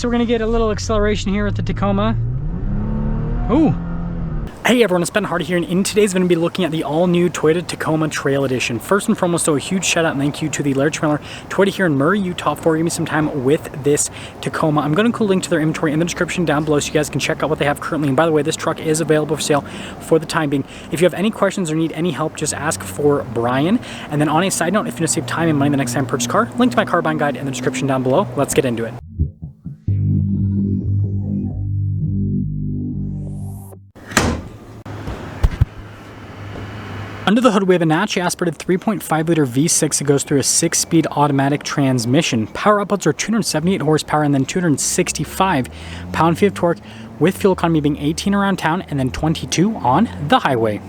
so we're gonna get a little acceleration here with the Tacoma. Ooh. Hey everyone, it's Ben Hardy here, and in today's going to be looking at the all-new Toyota Tacoma Trail Edition. First and foremost, though, a huge shout out and thank you to the Large Trailer Toyota here in Murray, Utah for giving me some time with this Tacoma. I'm going to include a link to their inventory in the description down below so you guys can check out what they have currently. And by the way, this truck is available for sale for the time being. If you have any questions or need any help, just ask for Brian. And then on a side note, if you want to save time and money the next time you purchase a car, link to my car buying guide in the description down below. Let's get into it. Under the hood, we have a naturally aspirated 3.5-liter V6 that goes through a 6-speed automatic transmission. Power outputs are 278 horsepower and then 265 pound-feet of torque, with fuel economy being 18 around town and then 22 on the highway.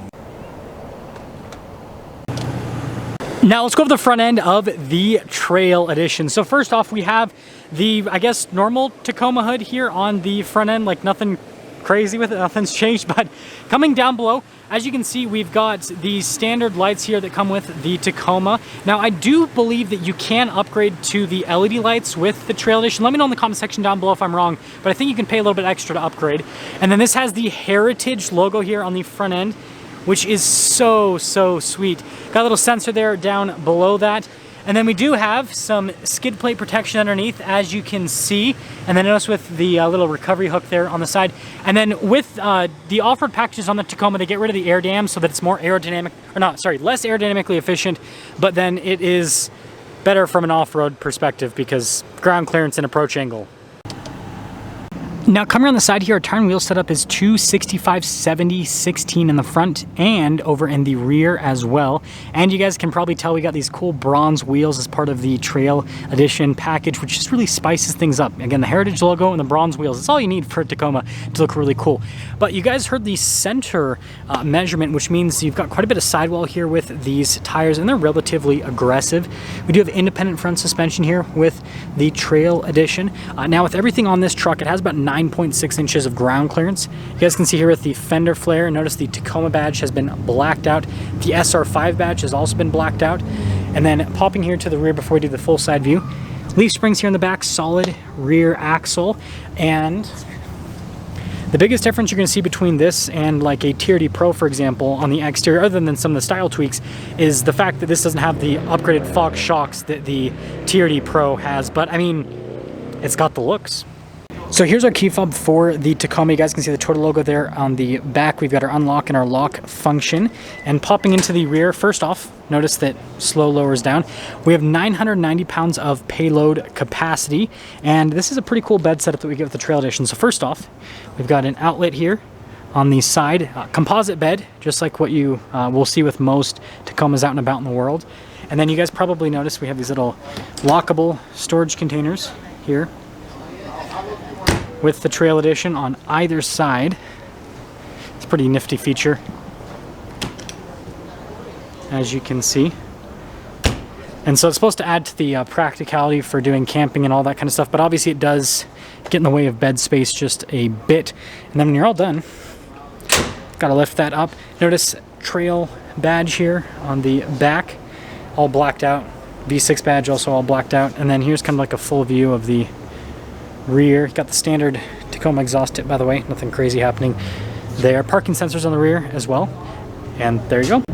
Now let's go over the front end of the Trail Edition. So first off, we have the, I guess, normal Tacoma hood here on the front end, like nothing crazy with it, nothing's changed. But coming down below, as you can see, we've got the standard lights here that come with the Tacoma. Now, I do believe that you can upgrade to the LED lights with the Trail Edition. Let me know in the comment section down below if I'm wrong, but I think you can pay a little bit extra to upgrade. And then this has the Heritage logo here on the front end, which is so sweet. Got a little sensor there down below that. And then we do have some skid plate protection underneath, as you can see. And then notice with the little recovery hook there on the side. And then with the off-road packages on the Tacoma, they get rid of the air dam so that it's more aerodynamic, or not, sorry, less aerodynamically efficient, but then it is better from an off-road perspective because ground clearance and approach angle. Now coming on the side here, our tire and wheel setup is 265/70/16 in the front and over in the rear as well. And you guys can probably tell we got these cool bronze wheels as part of the Trail Edition package, which just really spices things up. Again, the Heritage logo and the bronze wheels, it's all you need for a Tacoma to look really cool. But you guys heard the center measurement, which means you've got quite a bit of sidewall here with these tires, and they're relatively aggressive. We do have independent front suspension here with the Trail Edition. Now with everything on this truck, it has about 9.6 inches of ground clearance. You guys can see here with the fender flare, notice the Tacoma badge has been blacked out. The SR5 badge has also been blacked out. And then popping here to the rear before we do the full side view, leaf springs here in the back, solid rear axle. And the biggest difference you're going to see between this and like a TRD Pro, for example, on the exterior, other than some of the style tweaks, is the fact that this doesn't have the upgraded Fox shocks that the TRD Pro has. But I mean, it's got the looks. So here's our key fob for the Tacoma. You guys can see the Toyota logo there on the back. We've got our unlock and our lock function. And popping into the rear, first off, notice that slow lowers down. We have 990 pounds of payload capacity. And this is a pretty cool bed setup that we get with the Trail Edition. So first off, we've got an outlet here on the side. Composite bed, just like what you will see with most Tacomas out and about in the world. And then you guys probably noticed we have these little lockable storage containers here with the Trail Edition on either side. It's a pretty nifty feature, as you can see. And so it's supposed to add to the practicality for doing camping and all that kind of stuff, but obviously it does get in the way of bed space just a bit. And then when you're all done, gotta lift that up. Notice Trail badge here on the back, all blacked out. V6 badge also all blacked out. And then here's kind of like a full view of the rear. Got the standard Tacoma exhaust tip, by the way, nothing crazy happening there. Parking sensors on the rear as well, and there you go.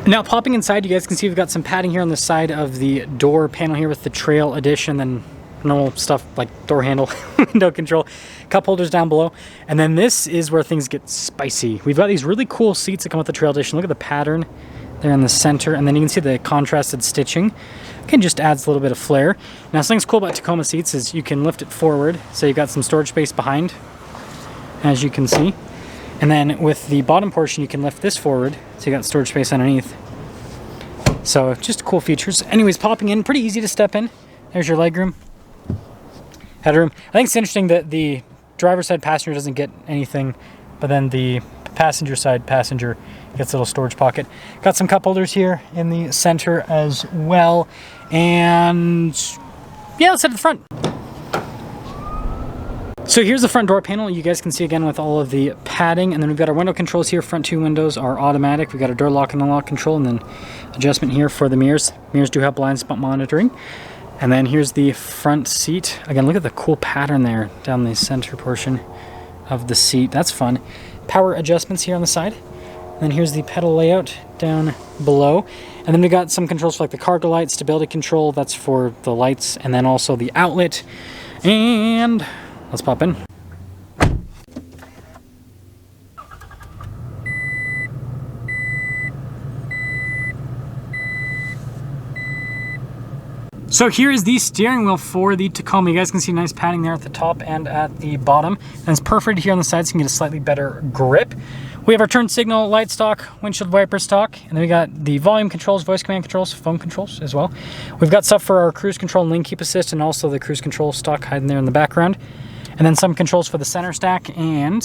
Now popping inside, you guys can see we've got some padding here on the side of the door panel here with the Trail Edition, then normal stuff like door handle, window control, cup holders down below. And then this is where things get spicy. We've got these really cool seats that come with the Trail Edition. Look at the pattern there in the center, and then you can see the contrasted stitching. Again, just adds a little bit of flair. Now, something's cool about Tacoma seats is you can lift it forward, so you've got some storage space behind, as you can see. And then with the bottom portion, you can lift this forward, so you got storage space underneath. So just cool features. Anyways, popping in, pretty easy to step in. There's your legroom, headroom. I think it's interesting that the driver's side passenger doesn't get anything, but then the passenger side passenger gets a little storage pocket. Got some cup holders here in the center as well. And yeah, let's head to the front. So here's the front door panel. You guys can see again with all of the padding, and then we've got our window controls here. Front two windows are automatic. We've got our door lock and unlock control, and then adjustment here for the mirrors. Mirrors do have blind spot monitoring. And then here's the front seat. Again, look at the cool pattern there down the center portion of the seat. That's fun. Power adjustments here on the side. And then here's the pedal layout down below. And then we got some controls for like the cargo light, stability control, that's for the lights, and then also the outlet. And let's pop in. So here is the steering wheel for the Tacoma. You guys can see nice padding there at the top and at the bottom. And it's perforated here on the sides so you can get a slightly better grip. We have our turn signal, light stock, windshield wiper stock, and then we got the volume controls, voice command controls, phone controls as well. We've got stuff for our cruise control and lane keep assist, and also the cruise control stock hiding there in the background. And then some controls for the center stack, and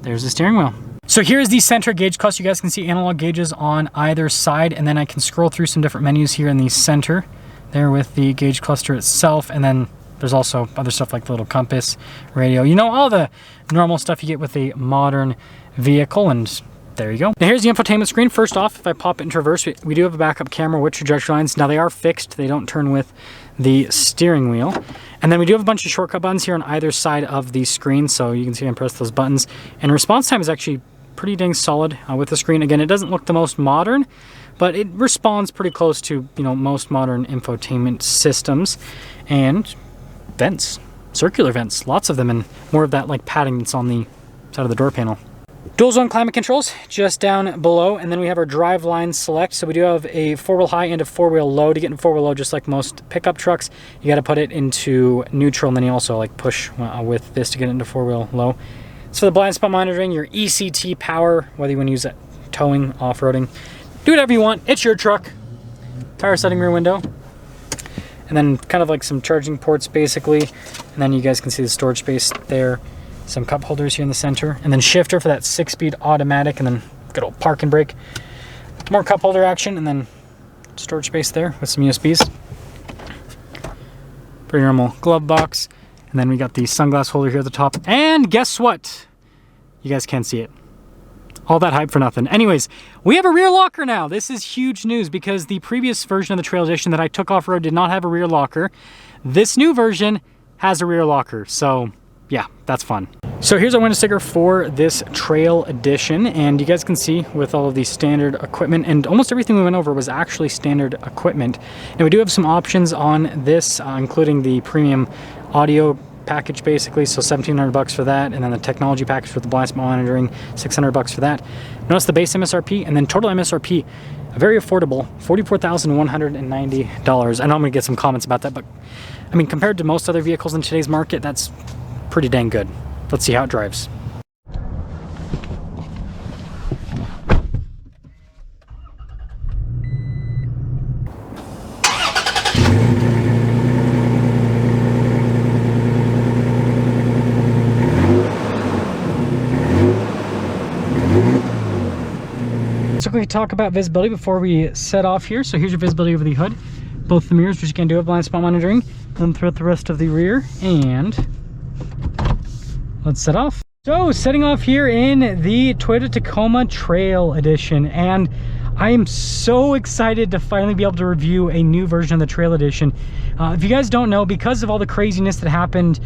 there's the steering wheel. So here's the center gauge cluster. You guys can see analog gauges on either side, and then I can scroll through some different menus here in the center there with the gauge cluster itself, and then there's also other stuff like the little compass, radio, you know, all the normal stuff you get with a modern vehicle, and there you go. Now here's the infotainment screen. First off, if I pop it into reverse, we do have a backup camera with trajectory lines. Now they are fixed, they don't turn with the steering wheel. And then we do have a bunch of shortcut buttons here on either side of the screen, so you can see I press those buttons. And response time is actually pretty dang solid with the screen. Again, it doesn't look the most modern, but it responds pretty close to, you know, most modern infotainment systems. And vents, circular vents, lots of them, and more of that like padding that's on the side of the door panel. Dual zone climate controls just down below, and then we have our Driveline Select. So we do have a 4-wheel high and a 4-wheel low. To get in 4-wheel low, just like most pickup trucks, you got to put it into neutral, and then you also like push with this to get into 4-wheel low. So the blind spot monitoring, your ECT power, whether you want to use it towing, off-roading, do whatever you want. It's your truck. Power setting rear window. And then kind of like some charging ports basically. And then you guys can see the storage space there. Some cup holders here in the center. And then shifter for that 6-speed automatic. And then good old park and brake. More cup holder action. And then storage space there with some USBs. Pretty normal glove box. And then we got the sunglass holder here at the top. And guess what? You guys can't see it. All that hype for nothing. Anyways, we have a rear locker now. This is huge news because the previous version of the Trail Edition that I took off-road did not have a rear locker. This new version has a rear locker. So yeah, that's fun. So here's our window sticker for this Trail Edition. And you guys can see with all of the standard equipment, and almost everything we went over was actually standard equipment. Now we do have some options on this, including the premium audio package basically, so $1,700 for that, and then the technology package with the blind spot monitoring, $600 for that. Notice the base MSRP, and then total MSRP, very affordable, $44,190. I know I'm gonna get some comments about that, but I mean, compared to most other vehicles in today's market, that's pretty dang good. Let's see how it drives. So quickly talk about visibility before we set off here. So here's your visibility over the hood. Both the mirrors, which you can do have blind spot monitoring, and throughout the rest of the rear. And let's set off. So setting off here in the Toyota Tacoma Trail Edition, and I am so excited to finally be able to review a new version of the Trail Edition. If you guys don't know, because of all the craziness that happened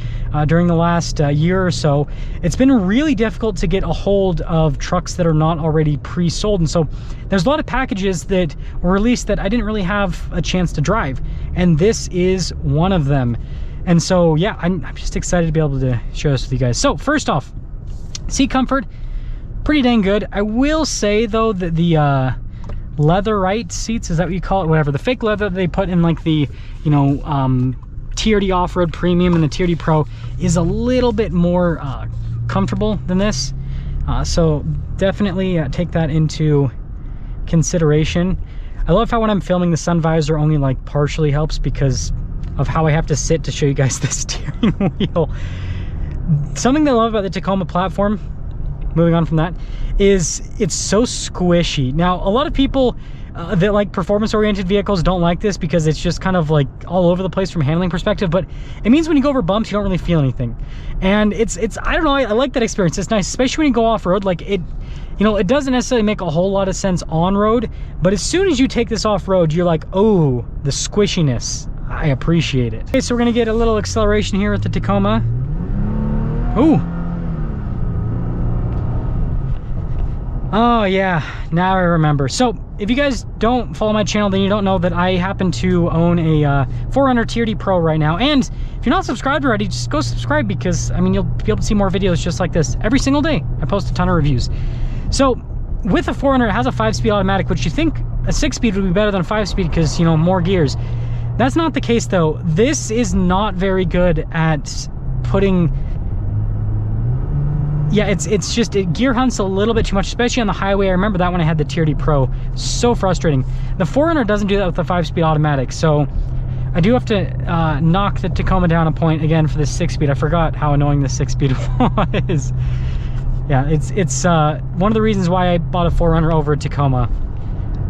during the last year or so, it's been really difficult to get a hold of trucks that are not already pre-sold. And so there's a lot of packages that were released that I didn't really have a chance to drive. And this is one of them. And so, yeah, I'm just excited to be able to share this with you guys. So first off, seat comfort, pretty dang good. I will say though that the leatherite seats, is that what you call it? Whatever, the fake leather they put in like the, you know, TRD Off-Road Premium and the TRD Pro is a little bit more comfortable than this. So definitely take that into consideration. I love how when I'm filming the sun visor only like partially helps because of how I have to sit to show you guys the steering wheel. Something that I love about the Tacoma platform, moving on from that, is it's so squishy. Now, a lot of people that like performance-oriented vehicles don't like this because it's just kind of like all over the place from a handling perspective, but it means when you go over bumps, you don't really feel anything. And it's I don't know, I like that experience. It's nice, especially when you go off-road. Like it, you know, it doesn't necessarily make a whole lot of sense on-road, but as soon as you take this off-road, you're like, oh, the squishiness. I appreciate it. Okay, so we're gonna get a little acceleration here with the Tacoma. Ooh. Oh yeah, now I remember. So if you guys don't follow my channel, then you don't know that I happen to own a 4Runner TRD Pro right now. And if you're not subscribed already, just go subscribe, because I mean, you'll be able to see more videos just like this every single day. I post a ton of reviews. So with a 4Runner, it has a 5-speed automatic, which you think a 6-speed would be better than a 5-speed because, you know, more gears. That's not the case though. This is not very good at putting... Yeah, it's just, it gear hunts a little bit too much, especially on the highway. I remember that when I had the TRD Pro. So frustrating. The 4Runner doesn't do that with the 5-speed automatic, so I do have to knock the Tacoma down a point again for the 6-speed. I forgot how annoying the 6-speed was. Yeah, it's one of the reasons why I bought a 4Runner over a Tacoma.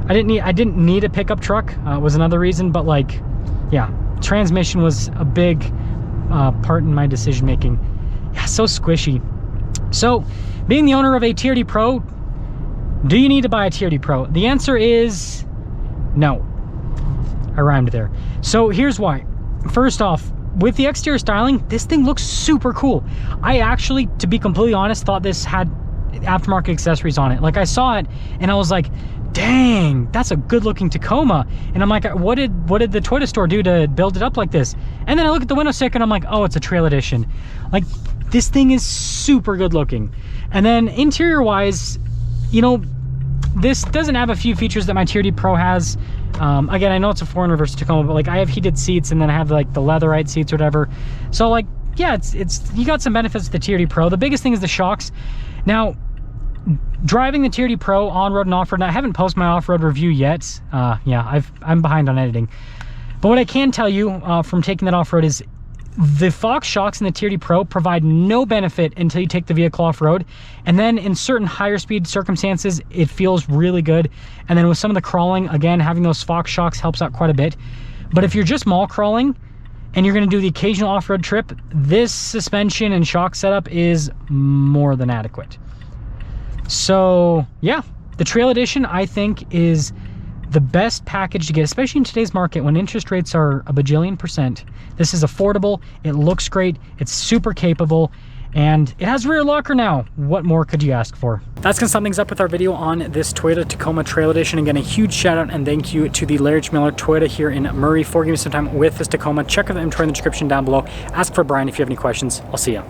I didn't need a pickup truck, was another reason, but like, yeah, transmission was a big part in my decision making. Yeah, so squishy. So, being the owner of a TRD Pro, do you need to buy a TRD Pro? The answer is no. I rhymed there. So here's why. First off, with the exterior styling, this thing looks super cool. I actually, to be completely honest, thought this had aftermarket accessories on it. Like, I saw it and I was like, dang, that's a good looking Tacoma. And I'm like, what did the Toyota store do to build it up like this? And then I look at the window sticker and I'm like, oh, it's a Trail Edition. Like, this thing is super good looking. And then interior wise, you know, this doesn't have a few features that my TRD Pro has. Again, I know it's a 4Runner versus Tacoma, but like, I have heated seats and then I have like the leatherite seats or whatever. So like, yeah, it's you got some benefits to the TRD Pro. The biggest thing is the shocks. Now, driving the TRD Pro on-road and off-road, I haven't posted my off-road review yet. Yeah, I'm behind on editing. But what I can tell you from taking that off-road is the Fox shocks in the TRD Pro provide no benefit until you take the vehicle off-road. And then in certain higher speed circumstances, it feels really good. And then with some of the crawling, again, having those Fox shocks helps out quite a bit. But if you're just mall crawling and you're going to do the occasional off-road trip, this suspension and shock setup is more than adequate. So yeah, the Trail Edition, I think, is the best package to get, especially in today's market when interest rates are a bajillion %. This is affordable, it looks great, it's super capable, and it has rear locker now. What more could you ask for? That's gonna sum things up with our video on this Toyota Tacoma Trail Edition. Again, a huge shout out and thank you to the Larry Miller Toyota here in Murray for giving me some time with this Tacoma. Check out the inventory in the description down below. Ask for Brian if you have any questions. I'll see you.